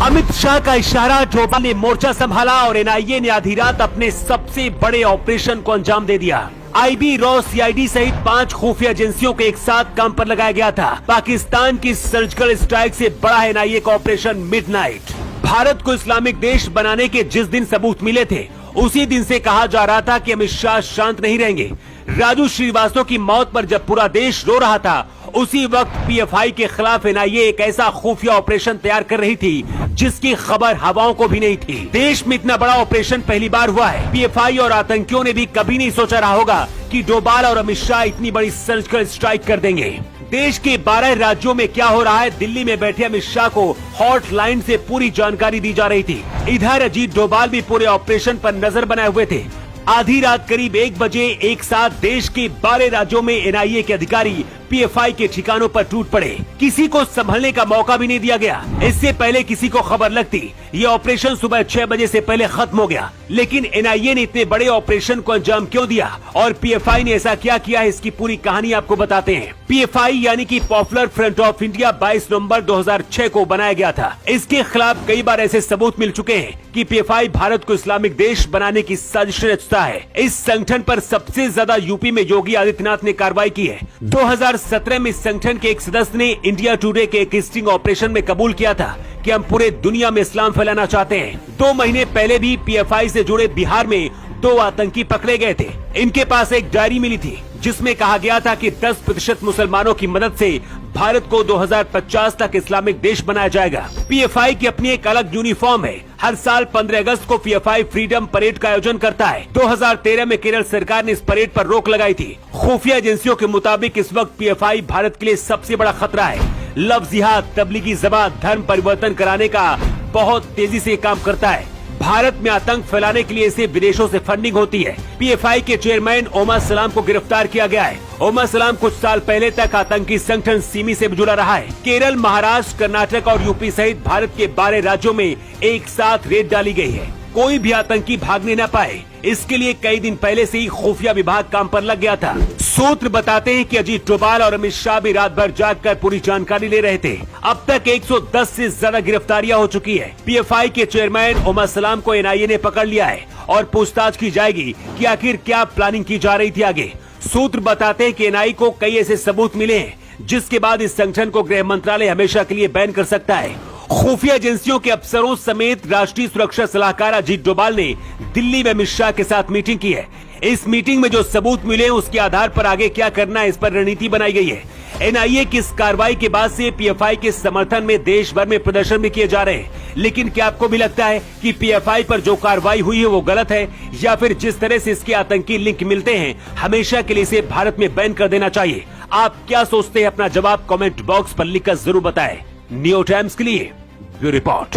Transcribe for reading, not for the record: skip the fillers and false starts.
अमित शाह का इशारा, डोभाल ने मोर्चा संभाला और एनआईए ने आधी रात अपने सबसे बड़े ऑपरेशन को अंजाम दे दिया। आईबी, रॉ, सीआईडी सहित 5 खुफिया एजेंसियों को एक साथ काम पर लगाया गया था। पाकिस्तान की सर्जिकल स्ट्राइक से बड़ा एनआईए का ऑपरेशन मिडनाइट। भारत को इस्लामिक देश बनाने के जिस दिन सबूत मिले थे, उसी दिन से कहा जा रहा था कि अमित शाह शांत नहीं रहेंगे। राजू श्रीवास्तव की मौत पर जब पूरा देश रो रहा था, उसी वक्त पीएफआई के खिलाफ एनआईए एक ऐसा खुफिया ऑपरेशन तैयार कर रही थी जिसकी खबर हवाओं को भी नहीं थी। देश में इतना बड़ा ऑपरेशन पहली बार हुआ है। पीएफआई और आतंकियों ने भी कभी नहीं सोचा रहा होगा कि डोभाल और अमित शाह इतनी बड़ी सर्जिकल स्ट्राइक कर देंगे। देश के 12 राज्यों में क्या हो रहा है, दिल्ली में बैठे अमित शाह को हॉटलाइन से पूरी जानकारी दी जा रही थी। इधर अजीत डोभाल भी पूरे ऑपरेशन पर नजर बनाए हुए थे। आधी रात करीब 1 बजे एक साथ देश के 12 राज्यों में एनआईए के अधिकारी पीएफआई के ठिकानों पर टूट पड़े। किसी को संभलने का मौका भी नहीं दिया गया। इससे पहले किसी को खबर लगती, ये ऑपरेशन सुबह 6 बजे से पहले खत्म हो गया। लेकिन एनआईए ने इतने बड़े ऑपरेशन को अंजाम क्यों दिया और पीएफआई ने ऐसा क्या किया है, इसकी पूरी कहानी आपको बताते हैं। पीएफआई यानी कि पॉपुलर फ्रंट ऑफ इंडिया 22 नवंबर 2006 को बनाया गया था। इसके खिलाफ कई बार ऐसे सबूत मिल चुके हैं कि पीएफआई भारत को इस्लामिक देश बनाने की साजिश रचता है। इस संगठन पर सबसे ज्यादा यूपी में योगी आदित्यनाथ ने कार्रवाई की है। 2017 में इस संगठन के एक सदस्य ने इंडिया टुडे के एक स्टिंग ऑपरेशन में कबूल किया था कि हम पूरे दुनिया में इस्लाम फैलाना चाहते हैं। 2 महीने पहले भी पीएफआई से जुड़े बिहार में 2 आतंकी पकड़े गए थे। इनके पास एक डायरी मिली थी जिसमें कहा गया था कि 10% मुसलमानों की मदद से भारत को 2050 तक इस्लामिक देश बनाया जाएगा। पीएफआई की अपनी एक अलग यूनिफॉर्म है। हर साल 15 अगस्त को पीएफआई फ्रीडम परेड का आयोजन करता है। 2013 में केरल सरकार ने इस परेड पर रोक लगाई थी। खुफिया एजेंसियों के मुताबिक इस वक्त पीएफआई भारत के लिए सबसे बड़ा खतरा है। लफ्ज़ जिहाद, तबलीगी जमात, धर्म परिवर्तन कराने का बहुत तेजी से काम करता है। भारत में आतंक फैलाने के लिए इसे विदेशों से फंडिंग होती है। पीएफआई के चेयरमैन ओमर सलाम को गिरफ्तार किया गया है। ओमर सलाम कुछ साल पहले तक आतंकी संगठन सिमी से जुड़ा रहा है। केरल, महाराष्ट्र, कर्नाटक और यूपी सहित भारत के 12 राज्यों में एक साथ रेड डाली गई है। कोई भी आतंकी भागने न पाए, इसके लिए कई दिन पहले से ही खुफिया विभाग काम पर लग गया था। सूत्र बताते हैं कि अजीत डोभाल और अमित शाह भी रात भर जागकर पूरी जानकारी ले रहे थे। अब तक 110 से ज्यादा गिरफ्तारियां हो चुकी है। पीएफआई के चेयरमैन ओमर सलाम को एनआईए ने पकड़ लिया है और पूछताछ की जाएगी कि आखिर क्या प्लानिंग की जा रही थी आगे। सूत्र बताते हैं कि एनआईए को कई ऐसे सबूत मिले हैं जिसके बाद इस संगठन को गृह मंत्रालय हमेशा के लिए बैन कर सकता है। खुफिया एजेंसियों के अफसरों समेत राष्ट्रीय सुरक्षा सलाहकार अजीत डोभाल ने दिल्ली में अमित शाह के साथ मीटिंग की है। इस मीटिंग में जो सबूत मिले उसके आधार पर आगे क्या करना है, इस पर रणनीति बनाई गई है। एनआईए की इस कार्रवाई के बाद से पीएफआई के समर्थन में देश भर में प्रदर्शन भी किए जा रहे हैं। लेकिन क्या आपको भी लगता है कि पीएफआई पर जो कार्रवाई हुई है वो गलत है, या फिर जिस तरह से इसके आतंकी लिंक मिलते हैं हमेशा के लिए इसे भारत में बैन कर देना चाहिए? आप क्या सोचते हैं? अपना जवाब कमेंट बॉक्स पर लिखकर जरूर बताएं। न्यू टाइम्स के लिए ब्यूरो रिपोर्ट।